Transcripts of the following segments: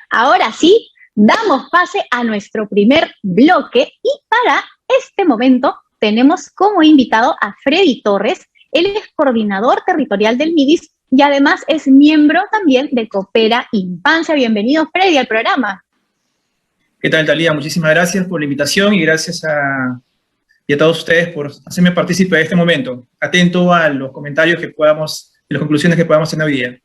Ahora sí, damos pase a nuestro primer bloque y para este momento tenemos como invitado a Freddy Torres. Él es coordinador territorial del MIDIS y además es miembro también de Coopera Infancia. Bienvenido, Freddy, al programa. ¿Qué tal, Talía? Muchísimas gracias por la invitación y gracias a todos ustedes por hacerme partícipe de este momento. Atento a los comentarios y las conclusiones que podamos tener hoy día.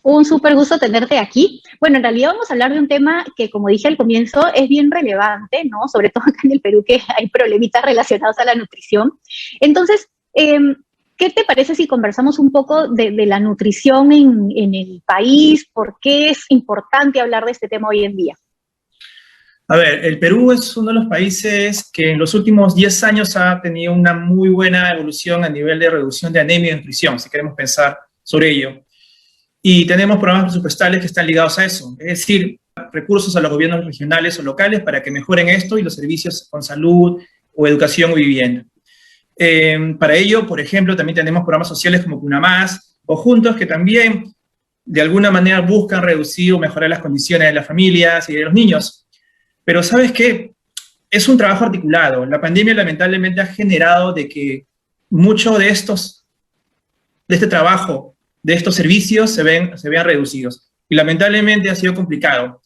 Un súper gusto tenerte aquí. Bueno, en realidad vamos a hablar de un tema que, como dije al comienzo, es bien relevante, ¿no? Sobre todo acá en el Perú, que hay problemitas relacionados a la nutrición. Entonces, ¿qué te parece si conversamos un poco de la nutrición en el país? ¿Por qué es importante hablar de este tema hoy en día? A ver, el Perú es uno de los países que en los últimos 10 años ha tenido una muy buena evolución a nivel de reducción de anemia y nutrición, si queremos pensar sobre ello. Y tenemos programas presupuestales que están ligados a eso, es decir, recursos a los gobiernos regionales o locales para que mejoren esto y los servicios con salud o educación o vivienda. Para ello, por ejemplo, también tenemos programas sociales como Cuna Más o Juntos que también de alguna manera buscan reducir o mejorar las condiciones de las familias y de los niños. Pero ¿sabes qué? Es un trabajo articulado. La pandemia lamentablemente ha generado de que mucho de este trabajo, de estos servicios se vean reducidos. Y lamentablemente ha sido complicado.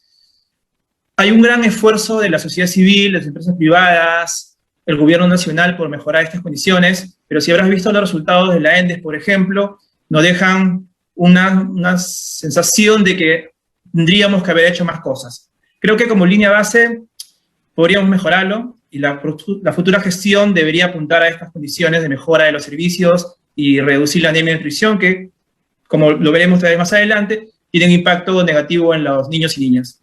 Hay un gran esfuerzo de la sociedad civil, de las empresas privadas, el gobierno nacional por mejorar estas condiciones, pero si habrás visto los resultados de la ENDES, por ejemplo, nos dejan una sensación de que tendríamos que haber hecho más cosas. Creo que como línea base podríamos mejorarlo y la futura gestión debería apuntar a estas condiciones de mejora de los servicios y reducir la anemia y nutrición que, como lo veremos todavía más adelante, tienen impacto negativo en los niños y niñas.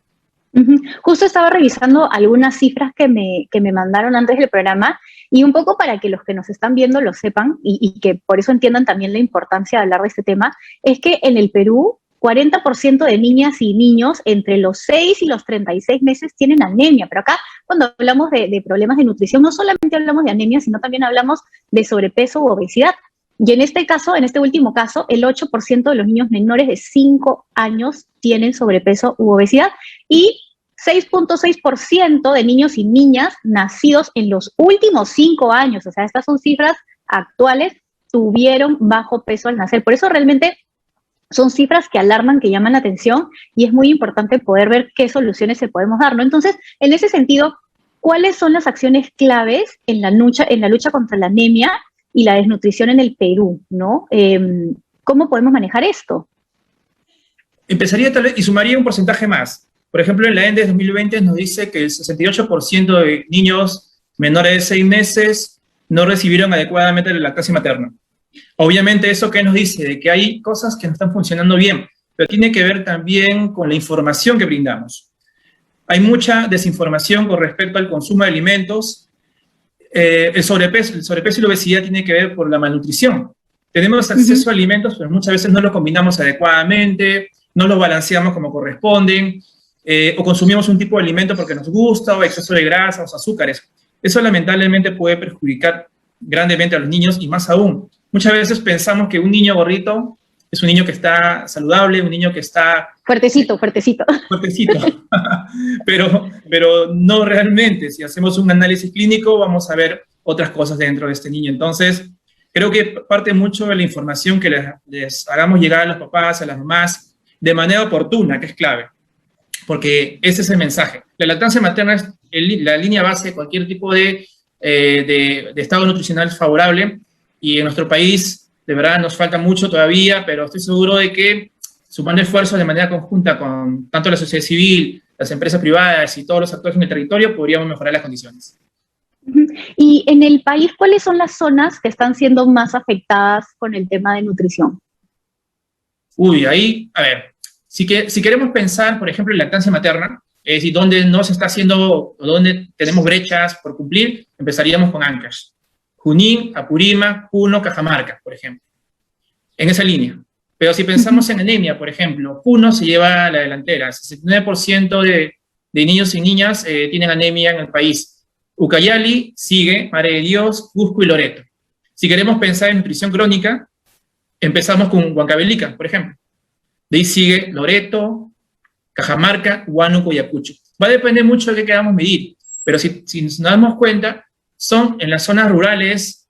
Justo estaba revisando algunas cifras que me mandaron antes del programa y un poco para que los que nos están viendo lo sepan y que por eso entiendan también la importancia de hablar de este tema, es que en el Perú 40% de niñas y niños entre los 6 y los 36 meses tienen anemia, pero acá cuando hablamos de problemas de nutrición no solamente hablamos de anemia, sino también hablamos de sobrepeso u obesidad. Y en este caso, en este último caso, el 8% de los niños menores de 5 años tienen sobrepeso u obesidad y 6.6% de niños y niñas nacidos en los últimos 5 años, o sea, estas son cifras actuales, tuvieron bajo peso al nacer. Por eso realmente son cifras que alarman, que llaman la atención y es muy importante poder ver qué soluciones se podemos dar, ¿no? Entonces, en ese sentido, ¿cuáles son las acciones claves en la lucha contra la anemia y la desnutrición en el Perú, ¿no? ¿Cómo podemos manejar esto? Empezaría tal vez y sumaría un porcentaje más. Por ejemplo, en la ENDES 2020 nos dice que el 68% de niños menores de 6 meses no recibieron adecuadamente la lactancia materna. Obviamente, ¿eso qué nos dice? De que hay cosas que no están funcionando bien, pero tiene que ver también con la información que brindamos. Hay mucha desinformación con respecto al consumo de alimentos. El sobrepeso y la obesidad tiene que ver por la malnutrición. Tenemos acceso a alimentos, pero muchas veces no los combinamos adecuadamente, no los balanceamos como corresponden, o consumimos un tipo de alimento porque nos gusta, o exceso de grasas, o azúcares. Eso lamentablemente puede perjudicar grandemente a los niños y más aún. Muchas veces pensamos que un niño gordito es un niño que está saludable, un niño que está... Fuertecito. Fuertecito. pero no realmente. Si hacemos un análisis clínico, vamos a ver otras cosas dentro de este niño. Entonces, creo que parte mucho de la información que les hagamos llegar a los papás, a las mamás, de manera oportuna, que es clave. Porque ese es el mensaje. La lactancia materna es la línea base de cualquier tipo de estado nutricional favorable, y en nuestro país, de verdad, nos falta mucho todavía, pero estoy seguro de que sumando esfuerzos de manera conjunta con tanto la sociedad civil, las empresas privadas y todos los actores en el territorio, podríamos mejorar las condiciones. Y en el país, ¿cuáles son las zonas que están siendo más afectadas con el tema de nutrición? Ahí, a ver, si queremos pensar, por ejemplo, en lactancia materna, es decir, donde no se está haciendo, o donde tenemos brechas por cumplir, empezaríamos con Ancash. Junín, Apurímac, Puno, Cajamarca, por ejemplo. En esa línea. Pero si pensamos en anemia, por ejemplo, Puno se lleva a la delantera. El 69% de niños y niñas tienen anemia en el país. Ucayali sigue, Madre de Dios, Cusco y Loreto. Si queremos pensar en nutrición crónica, empezamos con Huancavelica, por ejemplo. De ahí sigue Loreto, Cajamarca, Huánuco y Ayacucho. Va a depender mucho de qué queramos medir, pero si nos damos cuenta, son en las zonas rurales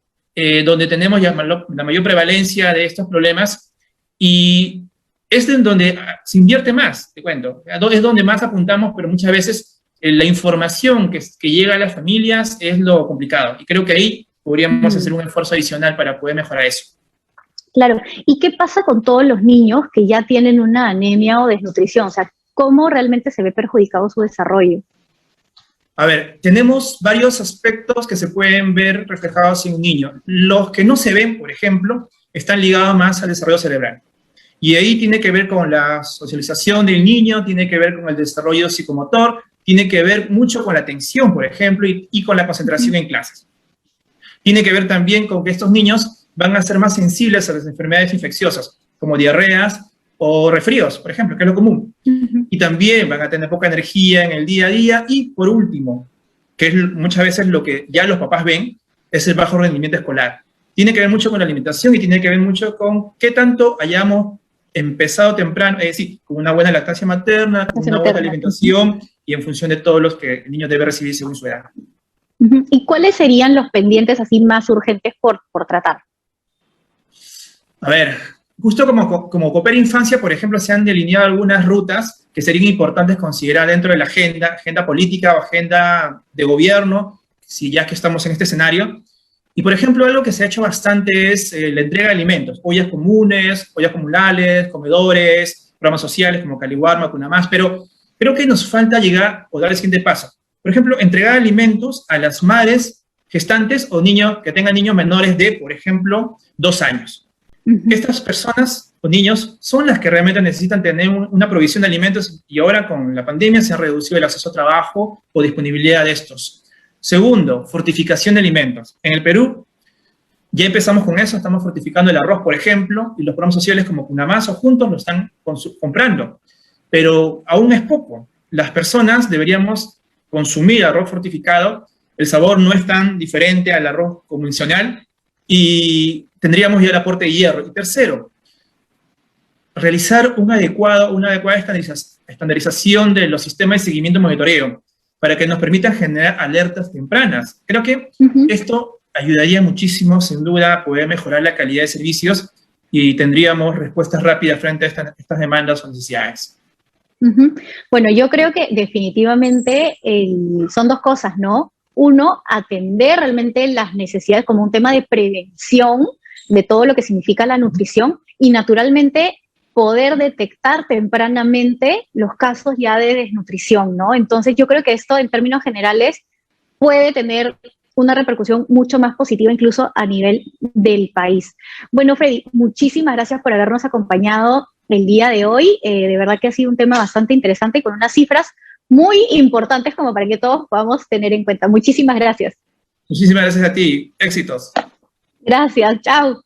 donde tenemos ya la mayor prevalencia de estos problemas, y es en donde se invierte más, te cuento. Es donde más apuntamos, pero muchas veces la información que llega a las familias es lo complicado. Y creo que ahí podríamos hacer un esfuerzo adicional para poder mejorar eso. Claro. ¿Y qué pasa con todos los niños que ya tienen una anemia o desnutrición? O sea, ¿cómo realmente se ve perjudicado su desarrollo? A ver, tenemos varios aspectos que se pueden ver reflejados en un niño. Los que no se ven, por ejemplo, están ligados más al desarrollo cerebral. Y ahí tiene que ver con la socialización del niño, tiene que ver con el desarrollo psicomotor, tiene que ver mucho con la atención, por ejemplo, y con la concentración en clases. Tiene que ver también con que estos niños van a ser más sensibles a las enfermedades infecciosas, como diarreas o resfríos, por ejemplo, que es lo común. Y también van a tener poca energía en el día a día. Y por último, que es muchas veces lo que ya los papás ven, es el bajo rendimiento escolar. Tiene que ver mucho con la alimentación y tiene que ver mucho con qué tanto hayamos empezado temprano, es decir, con una buena lactancia materna, con una buena alimentación y en función de todos los que el niño debe recibir según su edad. ¿Y cuáles serían los pendientes así más urgentes por tratar? A ver, justo como Coopera Infancia, por ejemplo, se han delineado algunas rutas que serían importantes considerar dentro de la agenda política o agenda de gobierno, si ya que estamos en este escenario. Y, por ejemplo, algo que se ha hecho bastante es la entrega de alimentos, ollas comunes, ollas comunales, comedores, programas sociales como Caliwarma, Cunamás, pero creo que nos falta llegar o dar el siguiente paso. Por ejemplo, entregar alimentos a las madres gestantes o niños que tengan niños menores de, por ejemplo, 2 años. Estas personas o niños son las que realmente necesitan tener una provisión de alimentos, y ahora con la pandemia se ha reducido el acceso a trabajo o disponibilidad de estos. Segundo, fortificación de alimentos. En el Perú ya empezamos con eso, estamos fortificando el arroz, por ejemplo, y los programas sociales como Cunamás o Juntos lo están comprando. Pero aún es poco. Las personas deberíamos consumir arroz fortificado, el sabor no es tan diferente al arroz convencional y tendríamos ya el aporte de hierro. Y tercero, realizar una adecuada estandarización de los sistemas de seguimiento y monitoreo, para que nos permitan generar alertas tempranas. Creo que esto ayudaría muchísimo, sin duda, a poder mejorar la calidad de servicios y tendríamos respuestas rápidas frente a estas demandas o necesidades. Bueno, yo creo que definitivamente son 2 cosas, ¿no? Uno, atender realmente las necesidades como un tema de prevención de todo lo que significa la nutrición, y naturalmente poder detectar tempranamente los casos ya de desnutrición, ¿no? Entonces yo creo que esto en términos generales puede tener una repercusión mucho más positiva incluso a nivel del país. Bueno, Freddy, muchísimas gracias por habernos acompañado el día de hoy. De verdad que ha sido un tema bastante interesante y con unas cifras muy importantes como para que todos podamos tener en cuenta. Muchísimas gracias. Muchísimas gracias a ti. Éxitos. Gracias. Chao.